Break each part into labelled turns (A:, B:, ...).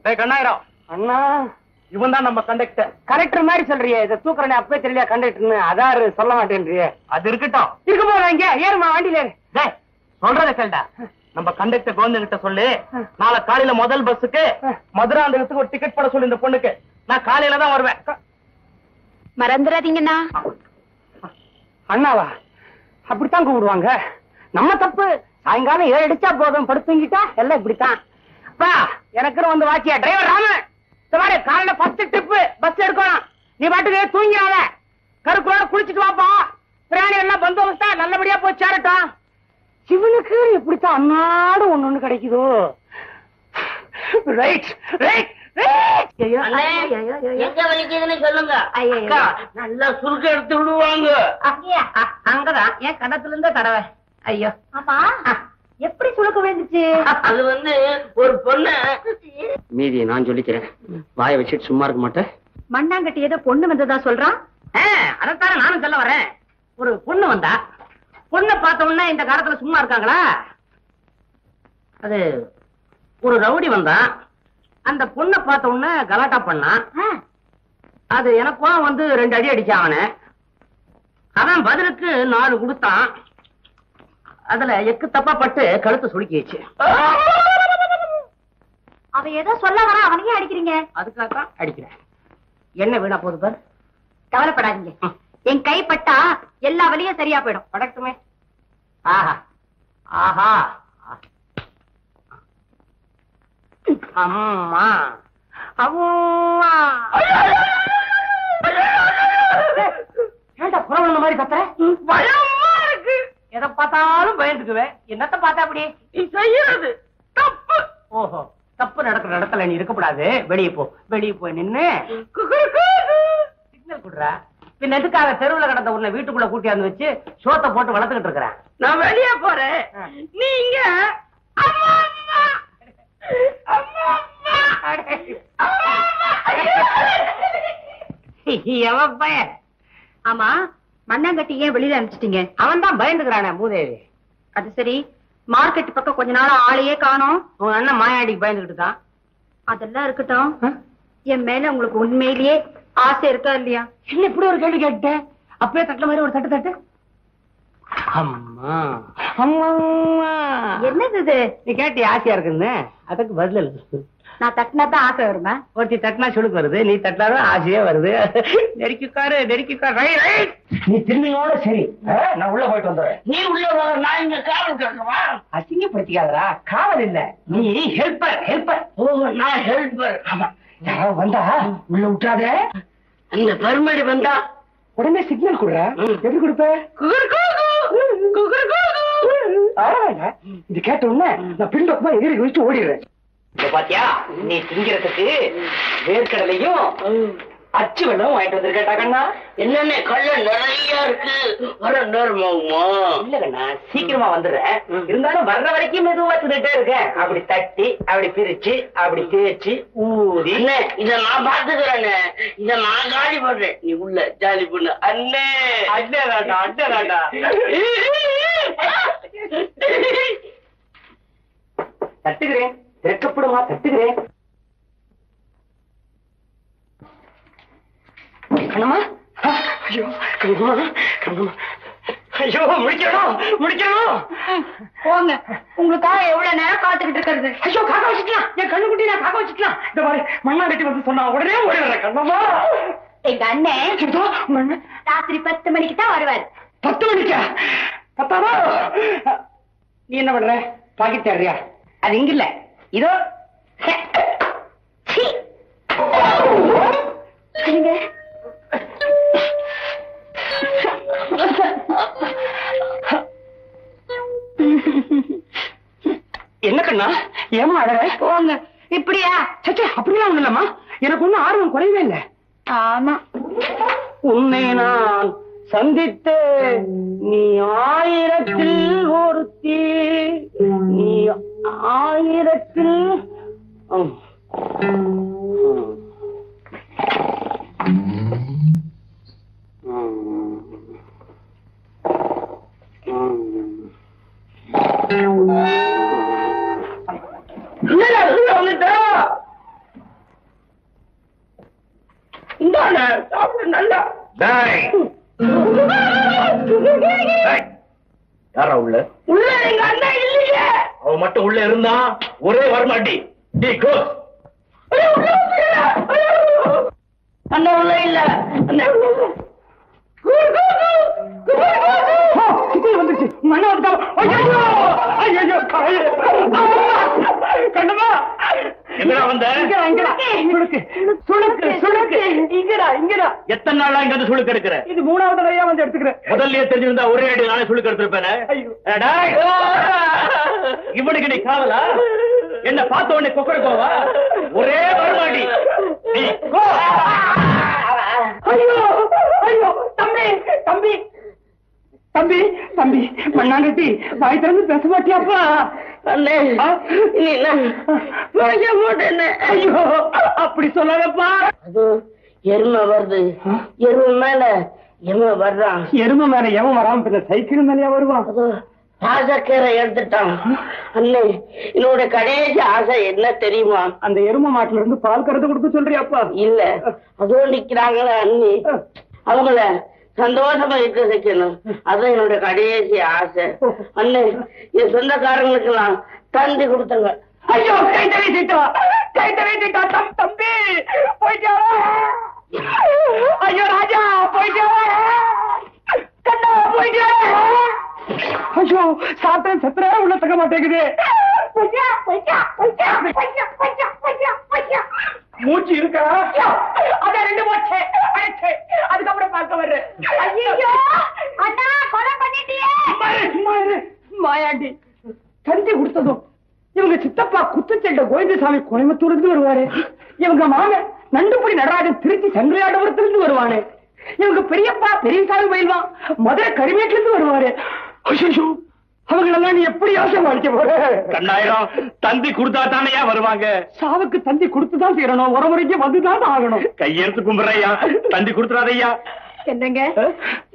A: கண்ணாயிரம்
B: அண்ணா,
A: இவன் தான் நம்ம கண்டக்டர்.
B: கரெக்டர் மாதிரி சொல்றியே, இதை தூக்குறேன் அப்பவே தெரியலையா கண்டக்டர்னு? அதாரு சொல்ல மாட்டேன்றியே.
A: அது இருக்கட்டும்.
B: இருக்க போறேன் இங்க ஏறுமா வண்டியில ஏறு.
A: சொல்றத கேள்டா. நம்ம கண்டக்டர் கோவிந்த கிட்ட சொல்லு, நாளை காலையில முதல் பஸ்ஸுக்கு மதுராந்தகத்துக்கு ஒரு டிக்கெட் போட சொல்லு இந்த பொண்ணுக்கு. நான் காலையில தான் வருவேன்.
C: மறந்துடாதீங்கண்ணா.
B: அண்ணாவா? அப்படித்தான் கூப்பிடுவாங்க. நம்ம தப்பு. சாயங்காலம் 7 அடிச்சா போதும், படுத்துங்கிட்டா எல்லாம் இப்படித்தான். எனக்கு வந்து வாச்சியா டிரைவர் ராமன், காலையில 10 ட்ரிப் பஸ் எடுக்கணும். நீ பாட்டுக்கு தூங்கிறாத, கருப்போட குளிச்சுட்டு வாப்பா. பிராணி எல்லாம் பந்தோபஸ்தா நல்லபடியா போய் சேரட்டும். சிவனுக்கு எப்படித்தான் அன்னாடு ஒண்ணு கிடைக்குதோ. Right right.
D: எங்க வலிக்குதுன்னு சொல்லுங்க. நல்லா சுருக்க எடுத்து விடுவாங்க.
C: அங்கதான் என் கணத்துல இருந்த தடவை. ஐயோ ஆமா, எப்படி சுழுக்க விழுந்துச்சு?
D: அது வந்து ஒரு பொண்ணு.
B: மீதியை நான் சொல்லிக்கிறேன், வாயை வச்சுட்டு சும்மா இருக்க மாட்டேன்.
C: மண்ணாங்கட்டி ஏதோ பொண்ணு வந்ததா சொல்றான்.
B: அதைத்தானே நானும் சொல்ல வரேன். ஒரு பொண்ணு வந்தா, பொண்ணை பார்த்த உடனே இந்த காலத்துல சும்மா இருக்காங்களா? அது ஒரு ரவுடி வந்தா, அந்த பொண்ணை பார்த்த உடனே கலாட்டா பண்ணான். அது எனக்கும் வந்து 2 அடி அடிச்சான். அவன் பதிலுக்கு 4 கொடுத்தான். அதுல எக்கு தப்பா பட்டு கழுத்து சுளுக்கிடுச்சு.
C: அவ ஏதோ சொல்ல வர, அவனையே அடிக்கிறீங்க.
B: அதுக்காகத்தான் அடிக்கிறேன். என்ன வீணா போகுது பாரு.
C: கவலைப்படாதீங்க, என் கை பட்டா எல்லா வலியும் சரியா போயிடும்.
B: படட்டுமே. ஆஹா ஆஹா. அம்மா அம்மா. ஏண்டா புறவண்ண மாதிரி கத்துற? பயமா இருக்கு. எதை பார்த்தாலும் பயந்துக்குவேன். என்னத்த பார்த்தா அப்படி? நீ செய்யறது தப்பு. ஓஹோ, தப்பு நடக்கிற இடத்துல நீ இருக்கக்கூடாது. வெளியே போ. வெளியே போய் நின்னு சிக்னல் குடுறா. பின் எதுக்காக தெருவுல கிடந்த உன்னை வீட்டுக்குள்ள கூட்டியாந்து வச்சு சோத்தை போட்டு வளர்த்துக்கிட்டு இருக்கிறேன்? நான் வெளியே போறேன், நீங்க எவன் பையன்?
C: ஆமா, மண்ணாங்கட்டி ஏன் வெளியில அனுப்பிச்சிட்டீங்க?
B: அவன் தான் பயந்துக்கிறானே மூதேவி.
C: அது சரி, மார்க்கெட் பக்கம் கொஞ்ச நாள் ஆளையே காணோம்.
B: உன் அண்ணன் மாயாடிக்கு பயந்துகிட்டு தான்.
C: அதெல்லாம் இருக்கட்டும், என் மேல உங்களுக்கு உண்மையிலேயே ஆசை இருக்கா இல்லையா?
B: என்ன இப்படி ஒரு கேள்வி கேட்டேன்? அப்பவே தட்டுல மாதிரி ஒரு தட்டு தட்டு. அம்மா அம்மா.
C: என்னது இது?
B: நீ கேட்டி ஆசையா இருக்குன்னு அதுக்கு பதில் இருக்கு.
C: நான் தட்டினாதான் ஆசை வருமா?
B: ஒருத்தி தட்டினா சுடுக்கு வருது, நீ தட்டினாதான் ஆசையே வருது. நெருக்கிக்காரு நெருக்கிக்காரு. நீ திரும்பியோட சரி, நான் உள்ள போயிட்டு வந்துடுறேன்.
D: நீ உள்ள வா, நான் இங்க காவல் கேட்கவா?
B: அசிங்கப்படுத்திக்காதரா. காவல் இல்ல, நீ ஹெல்ப்பர். ஹெல்ப்பர்.
D: ஓ, நான் ஹெல்ப்பர்.
B: ஆமா, யாராவது வந்தா உள்ள விட்டாத.
D: இந்த பருமடி வந்தா
B: உடனே சிக்னல் கொடுற. எப்படி கொடுப்ப? இது கேட்ட உடனே நான் பின்பக்கமா எதிரி குதிச்சு ஓடிடுறேன். பாத்தியா, நீ திங்கிறதுக்கு வேர்க்கடலையும் அச்சு வெள்ளம் வாங்கிட்டு வந்திருக்கேட்டா கண்ணா.
D: என்னென்ன கள்ள நிறைய இருக்கு. வர நேரம் ஆகுமா?
B: இல்ல கண்ணா, சீக்கிரமா வந்துடுறேன். இருந்தாலும் வர்ற வரைக்கும் மெதுவா தின்னுட்டே இருக்கேன். அப்படி தட்டி, அப்படி பிரிச்சு, அப்படி தேய்ச்சி ஊதி.
D: இத நான் பாத்துக்கிறேன்னு, இத நான் காலி பண்றேன். நீ உள்ள ஜாலி பண்ணு. அண்ணே
B: அண்ணேடா அண்ணேடா. தட்டுகிறேன், திறக்கப்படுமா? தட்டுகிறேன். கண்ணம்மா, ஐயோ கண்ணம்மா, கண்ணம்மா, ஐயோ முடிக்கணும் முடிக்கணும்.
C: போங்க, உங்களுக்காக எவ்வளவு நேரம் காத்துக்கிட்டு இருக்கிறது.
B: ஐயோ காக்க வச்சுக்கலாம், என் கண்ணு குட்டி நான் காக்க வச்சுக்கலாம். இந்த மாதிரி மண்ணாங்கட்டி வந்து சொன்னா உடனே ஓடி வர்றேன். கண்ணம்மா,
C: எங்க அண்ணன் ராத்திரி 10 மணிக்கு தான் வருவார்.
B: 10 மணிக்கா? பத்தாவா? நீ என்ன பண்ற? பாக்கெட் தேடுறியா? அது இங்க இல்ல, இதோ. என்ன கண்ணா, ஏமா அழக?
C: போங்க. இப்படியா?
B: சச்சா, அப்படிலாம் ஒண்ணு இல்லம்மா, எனக்கு ஒன்னும் ஆர்வம் குறையவே இல்லை.
C: ஆமா,
B: உன்னை நான் சந்தித்த நீ 1000ல் ஒருத்தி, நீ 1000ல்.
D: சாப்பிடு நல்லா.
A: யாரா உள்ள?
D: உள்ள எங்க அண்ணன் இல்லையே.
A: அவன் மட்டும் உள்ள இருந்தா ஒரே வரமாட்டி.
D: அண்ணன் உள்ள இல்ல. அண்ணன் உள்ள இல்ல.
B: வந்துருச்சு மண்ண வந்து கண்ணமா
A: எங்கடா வந்த? எத்தனை நாளா இங்க வந்து சுழுக்கு எடுக்கிற?
B: இது 3வது தடவையா வந்து எடுத்துக்கிறேன்.
A: முதல்லயே தெரிஞ்சிருந்தா ஒரே அடி நானே சுழுக்கு எடுத்திருப்பேனே. இவனுக்கு நீ காவலா? என்ன பார்த்த உடனே கொக்கர கோவா? ஒரே வரமாடி. நீ கோ.
B: ஐயோ ஐயோ தம்பி தம்பி தம்பி தம்பி மண்ணாங்கட்டி வாய் திறந்து பேச மாட்டியாப்பா?
D: அண்ணே நீ என்ன போட்டேன்னு.
B: ஐயோ அப்படி சொல்லாதப்பா.
D: அது எருமை வருது. எருமை மேல எருமை வர்றான்.
B: எருமை மேல எவன் வராம பின்ன சைக்கிள் மேலயா வருவான்?
D: அது பாசக்கீரை எடுத்துட்டான். அண்ணே என்னோட கடைசி ஆசை என்ன தெரியுமா?
B: அந்த எருமை மாட்டுல இருந்து பால் கறந்து கொடுக்க சொல்றியாப்பா?
D: இல்ல அதோ நிக்கிறாங்களே அண்ணி, அவங்கள சந்தோஷமா இருக்க வைக்கணும். அதான் என்னோட கடைசி ஆசை. அண்ணே என் சொந்தக்காரங்களுக்கு எல்லாம் தந்தி கொடுத்தங்க.
B: ஐயோ கை தவிட்டா தம்பி போயிட்டா. ஐயோ ராஜா போயிட்டா. கண்ணா போயிட்டா. ஐயோ சாத்தன் சத்திர உள்ள தக்க மாட்டேங்குது. மூச்சு இருக்கா? அத 2 போச்சு. அதுக்கப்புறம் பார்க்க வர்றேன். ஐயோ அண்ணா கொலை பண்ணிட்டியே. மாயாண்டி தந்தி கொடுத்ததும் இவங்க சித்தப்பா குத்துச்சண்டை கோவிந்தசாமி கோயம்புத்தூர்ல இருந்து வருவாரு. இவங்க மாமன் நண்டுபுரி நடராஜன் திருச்சி சங்கரையாண்டபுரத்துல இருந்து வருவானு. இவங்க பெரியப்பா பெரியசாமி பயில்வான் மதுரை கரிமேட்ல இருந்து வருவாரு. ஐயோ அவங்களெல்லாம் நீ எப்படி ஆசைமாளிக்க போற?
A: கண்ணாயிரம் தந்தி கொடுத்தா தானே வருவாங்க.
B: சாவுக்கு தந்தி கொடுத்துதான் தீரணும். ஒரு முறைக்கு வந்துதான் ஆகணும்.
A: கையெழுத்து கும்பிடுறையா, தந்தி கொடுத்துறாதையா.
C: என்னங்க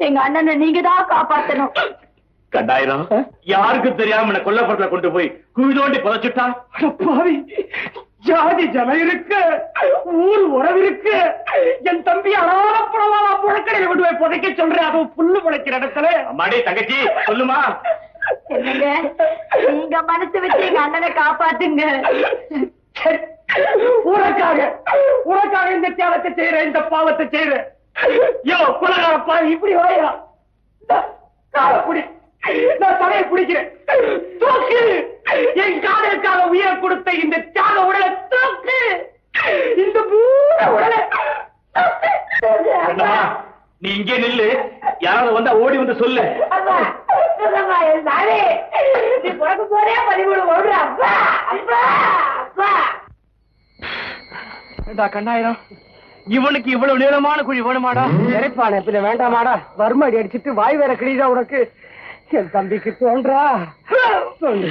C: எங்க அண்ணனை நீங்க தான் காப்பாத்தணும்.
A: கண்ணாயிரம் யாருக்கு தெரியாம என்ன கொல்லப்படல கொண்டு போய் குவிதோண்டி புதைச்சுட்டா.
B: பாவி ஜாதி ஜனம் இருக்கு, ஊர் உறவு இருக்கு. என் தம்பி அனாதப்படவா புழக்கடையில கொண்டு போய் புதைக்க சொல்றேன். அதுவும் புல்லு புழைக்கிற இடத்துல.
A: அம்மாடி தங்கச்சி சொல்லுமா.
C: என்னங்க நீங்க மனசு வச்சு எங்க அண்ணனை காப்பாத்துங்க.
B: உனக்காக இந்த தியாகத்தை செய்யற, இந்த பாவத்தை செய்யற. யோ குலகாரப்பா இப்படி வாயா. காலப்புடி நான் தலையை பிடிக்கிறேன். தூக்கு. என் காதலுக்காக உயிர் கொடுத்த இந்த தியாக உடலை தூக்கு. இந்த பூர உடலை
A: நீ இங்கே நில்லு. யாராவது வந்தா ஓடி வந்து சொல்லு.
C: நீ பிறக்க போறே 13 ஓடுற. அப்பா அப்பா அப்பா.
B: கண்ணாயிரம்
A: இவனுக்கு இவ்வளவு நீளமான குழி வேணுமாடா?
B: நினைப்பானே பின்ன வேண்டாமாடா? வறுமடி அடிச்சிட்டு வாய் வேற கிழிதா உனக்கு. என் தம்பிக்கு தோன்றா சொல்லு.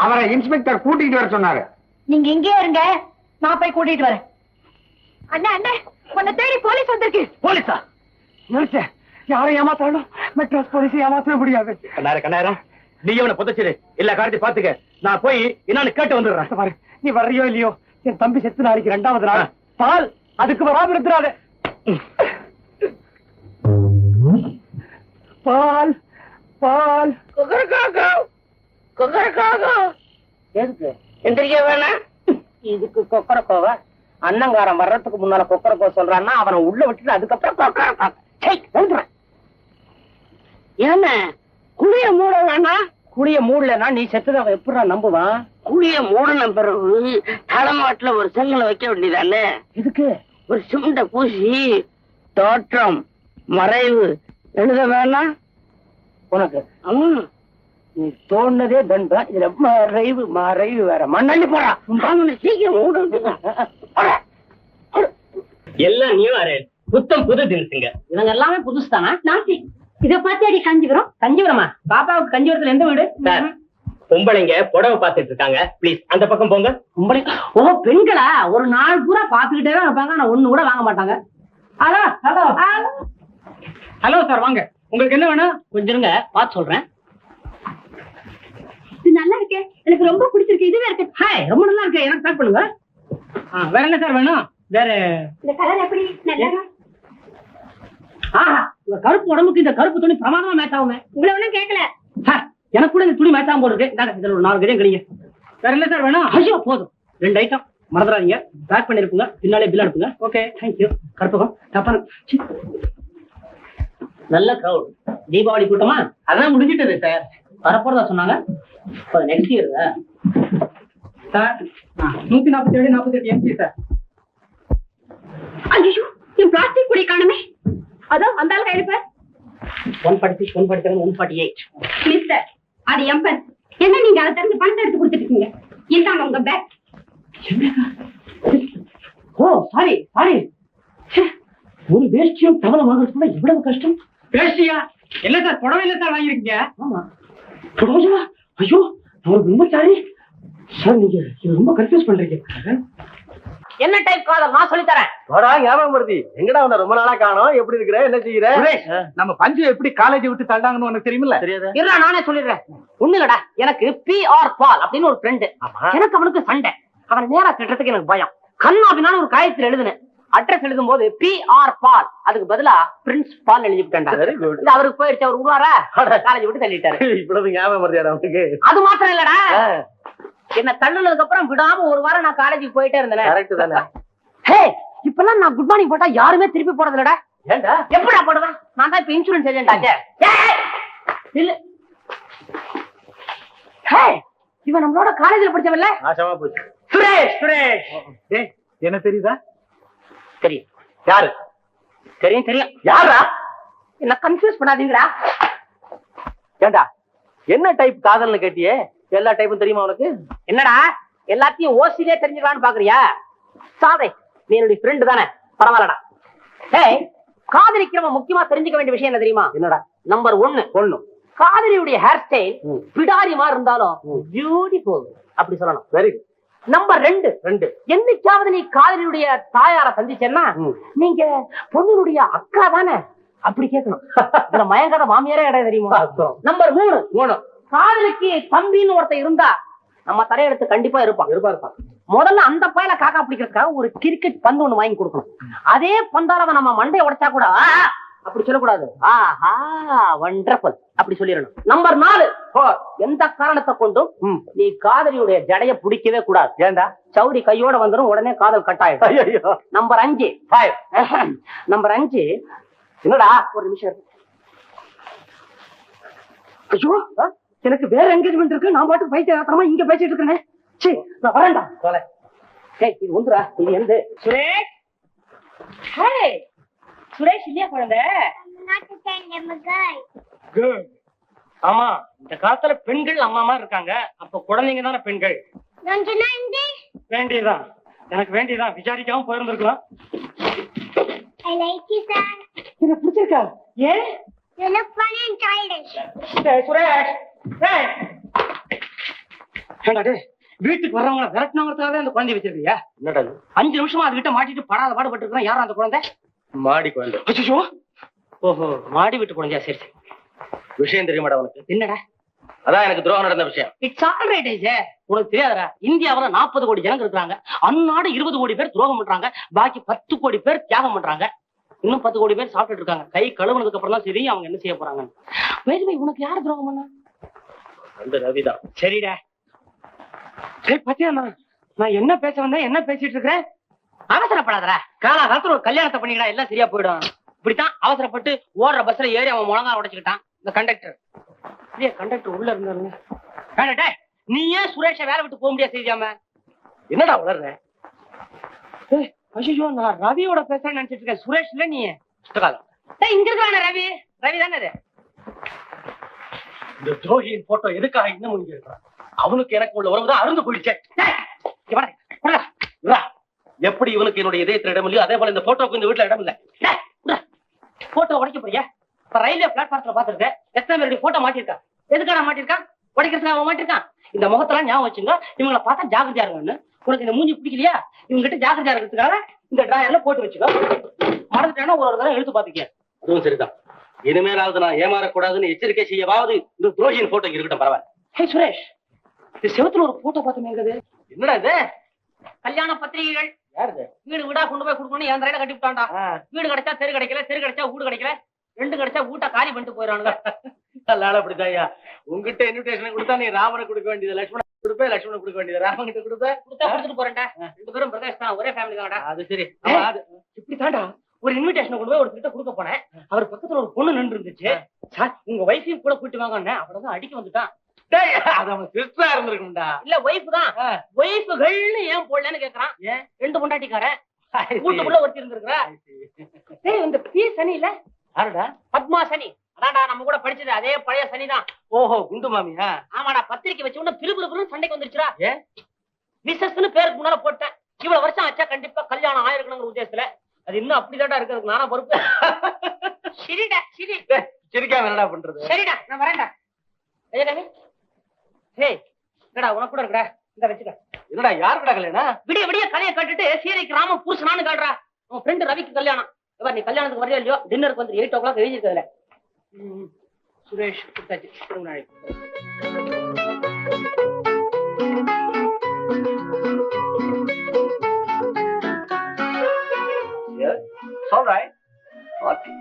B: அவரை இன்ஸ்பெக்டர் கூட்டிட்டு வர சொன்னாரு.
C: நீங்க இங்கே இருங்க, நான் போய் கூட்டிட்டு வரேன். அண்ணா அண்ணா உன்னை தேடி போலீஸ் வந்திருக்கு.
A: போலீஸா?
B: நினைச்சேன் யாரை ஏமாத்தாலும் மெட்ராஸ் போலீஸ் ஏமாத்தவே முடியாது.
A: கண்ணாயிரம் நீ அவனை புதைச்சிரு. எல்லா காரியத்தையும் பாத்துக்க. நான் போய் என்னன்னு கேட்டு வந்துடுறேன்.
B: பாரு நீ வர்றியோ இல்லையோ, என் தம்பி செத்து நாளைக்கு 2வது நாள். பால் அதுக்கு வராம இருக்கிறாரு. பால் பால்
D: எதுக்கு எந்திரிக்க வேணாம்?
B: இதுக்கு கொக்கரக்கோவா? அண்ணங்காரன் வர்றதுக்கு முன்னால கொக்கரக்கோ சொல்றான்னா அவனை உள்ள விட்டுட்டு அதுக்கப்புறம் கொக்கரக்கோ.
D: ஏன்னா குழிய மூட வேணாம்.
B: குழிய மூடலன்னா நீ செத்துதான் எப்படா நம்புவான்?
D: குழிய மூடின பிறகு தலைமாட்டுல ஒரு செங்கலை வைக்க வேண்டியதானே?
B: இதுக்கு
D: ஒரு சிமெண்ட பூசி தோற்றம் மறைவு எழுத வேணாம்
B: உனக்கு?
D: ஆமா
B: நீ தோணுனதே தண்டா. இதுல மறைவு மறைவு வேற. மண்ணள்ளி போறா.
D: சீக்கிரம் மூட.
A: எல்லாம் நியூ அரேஞ்ச், புத்தம் புது தினசுங்க.
C: இவங்க எல்லாமே புதுசு தானா? நாட்டி இத பாத்தியாடி காஞ்சிபுரம்? காஞ்சிபுரமா? பாப்பாவுக்கு காஞ்சிபுரத்துல எந்த வீடு?
A: சார் பொம்பளைங்க புடவை பாத்துட்டு இருக்காங்க, பிளீஸ் அந்த பக்கம் போங்க.
C: பொம்பளை? ஓ பெண்களா? ஒரு நாள் பூரா பாத்துக்கிட்டே தான் இருப்பாங்க, ஆனா ஒண்ணு கூட வாங்க மாட்டாங்க.
B: ஹலோ ஹலோ ஹலோ சார் வாங்க. உங்களுக்கு என்ன வேணும்? கொஞ்சம் இருங்க, பார்த்து சொல்றேன்.
C: இது நல்லா இருக்கே, எனக்கு ரொம்ப பிடிச்சிருக்கு. இதுவே இருக்கு.
B: ஹாய், ரொம்ப நல்லா இருக்கு. எனக்கு பேக் பண்ணுங்க. வேற என்ன சார் வேணும்? வேற
C: இந்த கலர் எப்படி? நல்லா
B: இந்த கருப்பு உடம்புக்கு இந்த கருப்பு துணி பிரமாதமா மேட்ச் ஆகுமே.
C: உங்களை ஒண்ணும் கேட்கல.
B: எனக்கு கூட இந்த துணி மேட்ச் ஆகும் போல இருக்கு. இதுல ஒரு 4 கடையும் கிடைங்க. வேற என்ன சார் வேணும்? ஐயோ போதும், 2 ஐட்டம் மறந்துடாதீங்க. பேக் பண்ணிருப்புங்க, பின்னாலே பில் அனுப்புங்க. Okay, thank you. கருப்பகம் தப்பான நல்ல கிரௌட். தீபாவளி கூட்டமா? அதான் முடிஞ்சிட்டது சார். வரப்போறதா சொன்னாங்க. Next year sir. 147 48 MP sir.
C: ஐயோ, என் பிளாஸ்டிக் குடி காணுமே. அதோ வந்தாலும் கையில பேர்
B: 146 147 148.
C: மிஸ்டர், அது எம்பர். என்ன நீங்க அதை திறந்து பணத்தை எடுத்து கொடுத்துருக்கீங்க? இந்தாங்க உங்க பேக்.
B: ஓ சாரி சாரி. ஒரு வேஷ்டியும் தவளை வாங்குறதுக்குள்ள எவ்வளவு கஷ்டம். வேஷ்டியா? இல்ல சார், புடவை இல்ல சார் வாங்கிருக்கீங்க. ஆமா புடவையா? ஐயோ அவருக்கு ரொம்ப சாரி சார். நீங்க ரொம்ப கன்ஃபியூஸ் பண்றீங்க.
C: என்ன டைப் காதல் நான் சொல்லி தரேன்.
A: வாடா ஞாபகம் வருது. எங்கடா அவன ரொம்ப நாளா காணோம். எப்படி இருக்கிற, என்ன செய்யற? நம்ம பஞ்சு எப்படி காலேஜ் விட்டு தள்ளாங்கன்னு உனக்கு தெரியுமில்ல? தெரியாது.
C: இல்ல நானே சொல்லிடுறேன். ஒண்ணு இல்லடா, எனக்கு PR பால் அப்படின்னு ஒரு ஃப்ரெண்டு. எனக்கு அவனுக்கு சண்டை. அவன் நேரா திட்டத்துக்கு எனக்கு பயம். கண்ணாபினால ஒரு காயத்தில் எழுதுனேன். அட்ரஸ் எழுதும் போது PR பால், அதுக்கு பதிலா பிரின்ஸ் பால் எழுதிட்டாண்டா. அவருக்கு போயிடுச்சு. அவர் உருவாரா காலேஜ் விட்டு தள்ளிட்டாரு.
A: இவ்வளவு ஞாபகம் வருதியாடா அவனுக்கு?
C: அது மாத்திரம் இல்லடா, என்ன தள்ளுனதுக்கு அப்புறம் விடாம ஒரு வாரம் நான் காலேஜுக்கு போயிட்டே இருந்தேன்.
A: கரெக்ட் தானே?
C: ஹே, இப்பெல்லாம் நான் குட் மார்னிங் போட்டா யாருமே திருப்பி போடுறது இல்லடா.
A: ஏண்டா?
C: எப்படா போடுவேன்? நான் தான் இப்ப இன்சூரன்ஸ் ஏஜென்ட் ஆச்சே. இல்ல, ஹே, இவன் நம்மளோட காலேஜ்ல படிச்சவன்ல.
A: நாசமா போச்சு.
C: சுரேஷ். சுரேஷ்
A: டேய், என்ன தெரியுதா?
C: தெரியும்.
A: யாரு?
C: தெரியும் தெரியும்.
A: யாரா?
C: என்ன கன்ஃபியூஸ் பண்ணாதீங்கடா.
A: ஏண்டா என்ன டைப் காதல்னு கேட்டியே? எல்லா டைப்பும் தெரியுமா உனக்கு?
C: என்னடா எல்லாத்தையும் ஓசிலே தெரிஞ்சுக்கலான்னு பாக்குறியா? சாதே, நீ என்னுடைய ஃப்ரெண்டு தானே, பரவாயில்லடா. ஏய், காதலிக்கிறவன் முக்கியமா தெரிஞ்சுக்க வேண்டிய விஷயம் என்ன தெரியுமா?
A: என்னடா?
C: நம்பர் 1, காதலியுடைய ஹேர் ஸ்டைல் பிடாரி மாதிரி இருந்தாலும் பியூட்டிஃபுல் அப்படி சொல்லணும்.
A: Very good.
C: நம்பர் 2, என்னைக்காவது நீ காதலியுடைய தாயார சந்திச்சேன்னா நீங்க பொண்ணுடைய அக்கா தானே அப்படி கேட்கணும். இதுல மயங்காத மாமியாரே இடம் தெரியுமா? நம்பர் 3, காதலிக்கு தம்பின்னு ஒருத்தன் இருந்தா நம்ம தலையெடுத்து கண்டிப்பா இருப்பான். முதல்ல அந்த பையல காக்கா பிடிக்கிறதுக்காக ஒரு கிரிக்கெட் பந்து ஒண்ணு வாங்கி கொடுக்கணும். அதே பந்தாரவன் நம்ம மண்டையை உடைச்சா கூட அப்படி சொல்லக்கூடாது. ஆஹா வண்டர்ஃபுல் அப்படி சொல்லிடணும். நம்பர் 4, எந்த காரணத்தை கொண்டும் நீ காதலியுடைய ஜடைய பிடிக்கவே கூடாது.
A: ஏண்டா?
C: சௌரி கையோட வந்துடும், உடனே காதல் கட்டாயிடும். நம்பர் 5, என்னடா ஒரு நிமிஷம். ஐயோ, எனக்கு வேற என்கேஜ்மெண்ட் இருக்கு. நான் பாட்டு பைத்தியமா இங்க பேசிட்டு இருக்கேன். சீ, நான் வரேன்டா. ஏய், இது வந்துடா. இது எந்த சுரேஷ்? ஹே, சுரேஷ் இல்லையா குழந்தை? ஆமா, இந்த காலத்துல பெண்கள் அம்மா மாதிரி இருக்காங்க. அப்ப குழந்தைங்க தானே பெண்கள். வேண்டியதான், எனக்கு வேண்டியதான். விசாரிக்காம போயிருந்திருக்கலாம்.
E: I like you, sir.
C: எனக்கு பிடிச்சிருக்கா? ஏன்?
E: You look fun and childish.
C: Suresh, வீட்டுக்கு வர்றவங்க விரட்டினவங்களுக்காக அந்த குழந்தைய வச்சிருக்கியா?
A: என்னடா?
C: 5 நிமிஷமா அதுகிட்ட மாட்டிட்டு படாத பாடுபட்டு இருக்கிறான். யாரும் அந்த குழந்தை?
A: மாடி குழந்தை.
C: அச்சோ, ஓஹோ, மாடி வீட்டு குழந்தையா? சரி சரி.
A: விஷயம் தெரியுமாடா உனக்கு?
C: என்னடா?
A: அதான் எனக்கு துரோகம் நடந்த விஷயம்.
C: It's all right. உனக்கு தெரியாதா? இந்தியாவுல 40 கோடி ஜனங்க இருக்காங்க. அன்னாடு 20 கோடி பேர் துரோகம் பண்றாங்க. பாக்கி 10 கோடி பேர் தியாகம் பண்றாங்க. இன்னும் 10 கோடி பேர் சாப்பிட்டு இருக்காங்க. கை கழுவுனதுக்கு அப்புறம் தான் சரி அவங்க என்ன செய்ய போறாங்க. உனக்கு யாரு துரோகம் பண்ணா?
A: அந்த ரவிதான்.
C: சரிடா. சரி, பத்தியா நான் என்ன பேச வந்தேன், என்ன பேசிட்டு இருக்கிறேன்? அவசரப்படாதடா. காலகாலத்துல ஒரு கல்யாணத்தை பண்ணிக்கடா, எல்லாம் சரியா போயிடும். இப்படித்தான் அவசரப்பட்டு ஓடுற பஸ்ல ஏறி அவன் முழங்கால உடைச்சுக்கிட்டான் இந்த கண்டக்டர். கண்டக்டர் உள்ள இருந்தாருங்க. நீ ஏன் சுரேஷ வேலை விட்டு போக முடியாது? செய்யாம
A: என்னடா உளர்ற?
C: ஐயோ, நான் ரவியோட பேசுறேன்னு நினைச்சிட்டு இருக்கேன். சுரேஷ் இல்ல நீ. இங்க இருக்கான ரவி. ரவி தானே.
A: இந்த துரோகியின் போட்டோ எதுக்காக இன்னும் இங்க இருக்கிறான்? அவனுக்கு எனக்கு உள்ள உறவுதான் அருந்து போயிடுச்சே. எப்படி இவனுக்கு என்னுடைய இதயத்துல இடம் இல்லையோ அதே போல இந்த போட்டோக்கு இந்த வீட்டுல இடம் இல்ல.
C: போட்டோ உடைக்க போறியா? இப்ப ரயில்வே பிளாட்பாரத்துல பாத்துருக்கேன். எத்தனை பேருடைய போட்டோ மாட்டிருக்கான்? எதுக்கான மாட்டிருக்கான்? உடைக்கிறதுக்கு அவன் மாட்டிருக்கான். இந்த முகத்தெல்லாம் ஞாபகம் வச்சுங்க. இவங்களை பார்த்தா ஜாகிரதையா இருங்கன்னு. உனக்கு இந்த மூஞ்சி பிடிக்கலையா? இவங்க கிட்ட ஜாகிரதையா இருக்கிறதுக்காக இந்த டிராயர்ல போட்டு வச்சுக்கோ. மறந்துட்டேன்னா ஒரு தடவை எழுத்து பாத்துக்க.
A: அதுவும் சரிதான். இனிமேலாவது நான் ஏமாறக்கூடாதுன்னு எச்சரிக்கை செய்யவாவது இந்த துரோகியின் போட்டோ இருக்கட்டும், பரவாயில்ல.
C: ஹே சுரேஷ், இந்த செவத்துல ஒரு போட்டோ பார்த்துமேங்குது.
A: என்னடா இது?
C: கல்யாண பத்திரிகைகள்.
A: யாருது?
C: வீடு வீடா கொண்டு போய் கொடுக்கணும், என் தரையில கட்டி விட்டான்டா. வீடு கிடைச்சா தெரு கிடைக்கல, தெரு கிடைச்சா வீடு கிடைக்கல, ரெண்டு கிடைச்சா வீட்டை காலி பண்ணிட்டு போயிடறானுங்க.
A: அதனால அப்படிதாயா, உங்ககிட்ட இன்விடேஷன் கொடுத்தா நீ ராமனை கொடுக்க வேண்டியது, லட்சுமணன் கொடுப்பேன், லட்சுமணன் கொடுக்க வேண்டியது, ராமன் கிட்ட கொடுத்தா
C: கொடுத்துட்டு போறேன்டா. ரெண்டு பேரும் பிரதேஷ் தான், ஒரே ஃபேமிலி தான்டா.
A: அது சரி.
C: இப்படி தாண்டா ஒரு இன்விடேஷன் கொண்டு போய் ஒருத்தர் கொடுக்க போனேன். அவர் பக்கத்துல ஒரு பொண்ணு நின்று இருந்துச்சு. சார் உங்க வைஃபையும் கூட கூட்டி வாங்க, அவ்வளவுதான் அடிக்க வந்துட்டான்.
A: அது அவன் சிஸ்டரா இருந்திருக்கும்டா.
C: இல்ல வைஃப் தான். வைஃப்கள்னு ஏன் போடலன்னு கேக்குறான். ரெண்டு பொண்டாட்டிக்காரன் வீட்டுக்குள்ள ஒருத்தி இருந்திருக்கிறா. இந்த பி சனி இல்ல,
A: யாருடா?
C: பத்மா சனி. அதான்டா நம்ம கூட படிச்சது அதே பழைய சனிதான்.
A: ஓஹோ, குண்டு மாமியா?
C: ஆமாடா, பத்திரிக்கை வச்ச உடனே பிரிபுல சண்டைக்கு வந்துருச்சுடா. மிஸ்ஸஸ்னு பேருக்கு முன்னால போட்டேன். இவ்வளவு வருஷம் ஆச்சா, கண்டிப்பா கல்யாணம் ஆயிருக்கணுங்கிற உத்தேசத்துல. அது இன்னும் அப்படிதான்டா இருக்கிறதுக்கு நானா பொறுப்பு. சரிடா சரி.
A: சிரிக்காம என்னடா பண்றது?
C: சரிடா நான் வரேன்டா. ஏய் என்னடா உனக்கு கூட இருக்கடா, இந்த வச்சுக்க.
A: என்னடா யாருக்குடா கல்யாணம்?
C: விடிய விடிய கதையை கேட்டுட்டு சீரைக்கு ராம புருஷனான்னு காட்டுறா. உன் ஃப்ரெண்டு ரவிக்கு கல்யாணம். இவர் நீ கல்யாணத்துக்கு வரையா இல்லையோ, டின்னருக்கு வந்து 8 o'clock எழுதிருக்கதுல. சுரேஷ் கொடுத்தாச்சு.
A: All right. Okay.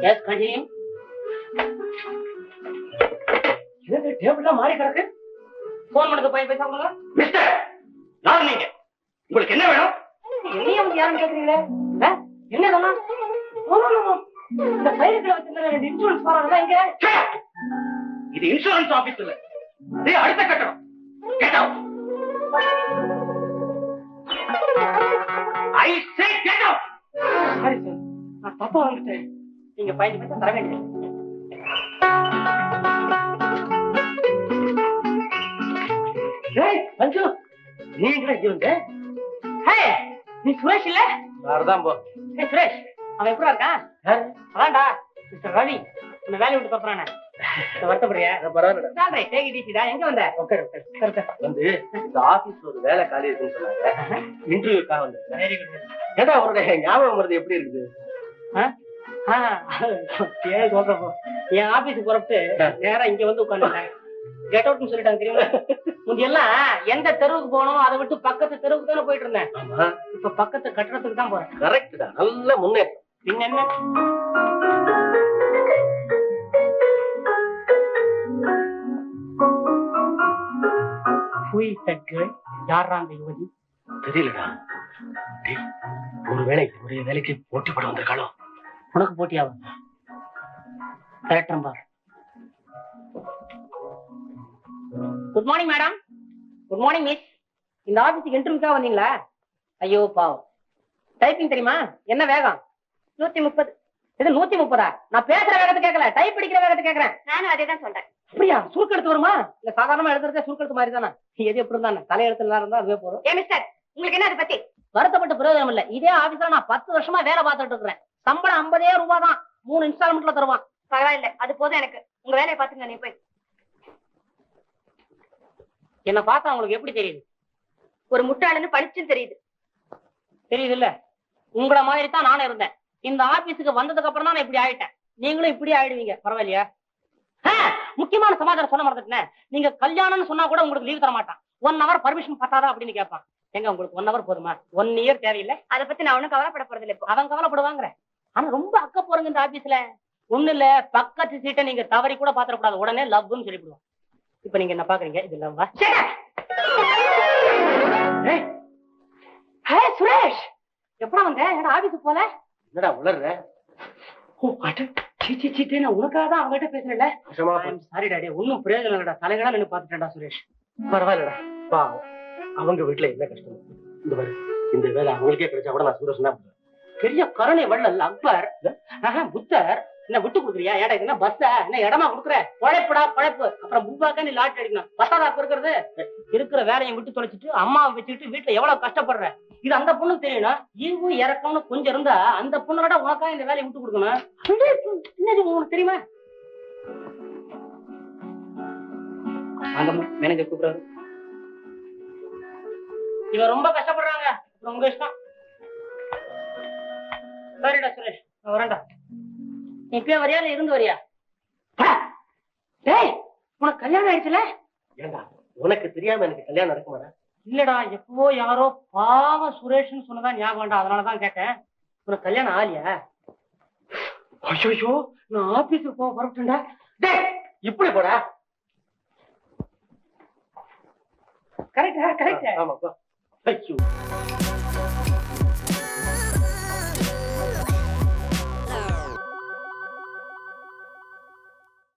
C: Yes, continue. இது டேபிள்ல மாறி கிடக்கு. போன் பண்ணது போய் பேச கொடுங்க.
A: மிஸ்டர், யார் நீங்க? உங்களுக்கு என்ன வேணும்?
C: என்னைய வந்து யாருன்னு கேக்குறீங்களே? என்ன இதெல்லாம்? இந்த ஃபைலுக்குள்ள வச்சிருந்த ரெண்டு இன்சூரன்ஸ் ஃபார்ம் இங்க.
A: இது இன்சூரன்ஸ் ஆபீஸ் இல்ல, இது அடுத்த கட்டணம். Get out. I say get out.
C: Sorry sir, நான் தப்பா வந்துட்டேன். நீங்க 5 பைசா தர வேண்டியது.
A: ஏய் பஞ்சு, நீ எங்க இங்க?
C: ஹே, நீ சுரேஷ் இல்ல?
A: வேறதான் போ.
C: ஹே சுரேஷ், அவன் எப்படா இருக்கான்? அதான்டா மிஸ்டர் ரவி. உன்னை வேலையை விட்டு தப்புறானே, வருத்தப்படுறியா?
A: பரவாயில்ல.
C: எங்க வந்த?
A: வந்து இந்த ஆபீஸ்ல ஒரு வேலை காலி இருக்குன்னு சொன்னாங்க, இன்டர்வியூக்காக வந்தேன்.
C: Very good.
A: ஏடா உன்னுடைய ஞாபகம் வருது எப்படி இருக்குது?
C: என் ஆபீஸ் புறப்பட்டு நேரா இங்க வந்து உட்கார்ந்துட்டேன். கெட் அவுட்னு சொல்லிட்டாங்க தெரியுமா? முந்தியெல்லாம் எந்த தெருவுக்கு போகணும் அதை விட்டு பக்கத்து தெருவுக்கு தானே போயிட்டு இருந்தேன். இப்ப பக்கத்து கட்டடத்துக்கு தான் போறேன்.
A: கரெக்ட் தான், நல்ல முன்னேற்றம்.
C: பின்ன என்ன? யாரா அந்த யுவதி?
A: தெரியலடா. ஒருவேளை ஒரே வேலைக்கு போட்டி போட வந்திருக்காளோ?
C: உனக்கு போட்டியாவும் correct. Good morning madam. Good morning miss. இந்த ஆபீஸுக்கு இன்டர்வியூக்காக வந்தீங்களா? ஐயோ பாவம். டைப்பிங் தெரியுமா? என்ன வேகம்?
E: 130.
C: இது 130? நான் பேசுற வேகத்தை கேட்கல, டைப் அடிக்கிற வேகத்தை கேட்கறேன்.
E: நானும் அதே தான் சொல்றேன்.
C: அப்படியா? சுருக்கெழுத்து வருமா? இல்ல சாதாரணமா எழுதுறதே சுருக்கெழுத்து மாதிரி தானே? எது எப்படி இருந்தானே தலையெழுத்துல இருந்தா அதுவே போறோம்.
E: ஏ மிஸ்டர், உங்களுக்கு என்ன அதை பத்தி?
C: வருத்தப்பட்ட பிரயோஜனம் இல்ல. இதே ஆபீஸ்ல நான் 10 வருஷமா வேலை பார்த்துட்டு இருக்கிறேன். சம்பளம் 50 ரூபாய் தான். 3 இன்ஸ்டால்மெண்ட்ல தருவான்.
E: பரவாயில்ல, அது போதும் எனக்கு. உங்க வேலையை பாத்துங்க, நீ போய்.
C: என்ன பார்த்தா உங்களுக்கு எப்படி தெரியுது?
E: ஒரு முட்டாளன்னு பளிச்சுன்னு தெரியுது.
C: தெரியுது இல்ல? உங்களை மாதிரி தான் நானும் இருந்தேன். இந்த ஆபீஸுக்கு வந்ததுக்கு அப்புறம் தான் நான் இப்படி ஆயிட்டேன். நீங்களும் இப்படி ஆயிடுவீங்க. பரவாயில்லையா? முக்கியமான சமாச்சாரம் சொல்ல மாட்டேன். நீங்க கல்யாணம்னு சொன்னா கூட உங்களுக்கு லீவ் தர மாட்டான். 1 hour பர்மிஷன் பத்தாதா அப்படின்னு கேட்பான். எங்க உங்களுக்கு 1 hour போதுமா? 1 year தேவையில்லை.
E: அதை பத்தி நான் ஒண்ணும் கவலைப்பட போறது இல்லை.
C: அவன் கவலைப்படுவாங்க. ஆனா ரொம்ப அக்க போறீங்க இந்த ஆபீஸ்ல. ஒண்ணு இல்ல, பக்கத்து சீட்டை நீங்க தவறி கூட பாத்திரக்கூடாது. உடனே லவ்னு சொல்லிவிடுவோம். இப்ப நீங்க என்ன பாக்குறீங்க? இது லவ்வா? சுரேஷ் எப்படா வந்த? என்னடா ஆபீஸுக்கு போல?
A: என்னடா உளர்ற?
C: நான் உனக்காக தான் அவங்ககிட்ட பேசுறேன்ல. சாரி டாடி, ஒன்னும் பிரயோஜனம் இல்லடா. தலைகடா நின்னு பாத்துட்டேன்டா சுரேஷ்.
A: பரவாயில்லடா, பாவம் அவங்க வீட்டுல என்ன கஷ்டம். இந்த மாதிரி இந்த வேலை அவங்களுக்கே கிடைச்சா கூட நான் சந்தோஷம் தான்.
C: பெரிய கருணை வள்ளல் அக்பர், புத்தர் என்ன விட்டு கொடுக்குறியா? ஏடா என்ன பஸ்ஸ என்ன இடமா கொடுக்குற? உழைப்புடா உழைப்பு. அப்புறம் முன்பாக்க நீ லாட் அடிக்கணும். பத்தாதா இருக்கிறது? இருக்கிற வேலையை விட்டு தொலைச்சிட்டு அம்மாவை வச்சுக்கிட்டு வீட்டுல எவ்வளவு கஷ்டப்படுற. இது அந்த பொண்ணுக்கு தெரியணும். ஈவும் இறக்கம்னு கொஞ்சம் இருந்தா அந்த பொண்ணோட உனக்கா இந்த வேலையை விட்டு கொடுக்கணும். என்னது உங்களுக்கு தெரியுமா? மேனேஜர் கூப்பிடுறாரு. இவன் ரொம்ப கஷ்டப்படுறாங்க. உங்க இஷ்டம். சரிடா சுரேஷ், நான் வரேன்டா. நீ இப்பயே வரியா இல்ல இருந்து வரியா? டேய், உனக்கு கல்யாணம் ஆயிடுச்சுல?
A: ஏண்டா உனக்கு தெரியாம எனக்கு கல்யாணம் நடக்குமாடா?
C: இல்லடா, எப்பவோ யாரோ பாவ சுரேஷ்னு சொன்னதான் ஞாபகம்டா, அதனாலதான் கேட்டேன். உனக்கு கல்யாணம் ஆலியா? ஐயோ, நான் ஆபீஸுக்கு போக வரட்டும்டா. டேய், இப்படி போடா. கரெக்டா?
A: ஆமாப்பா. ஐயோ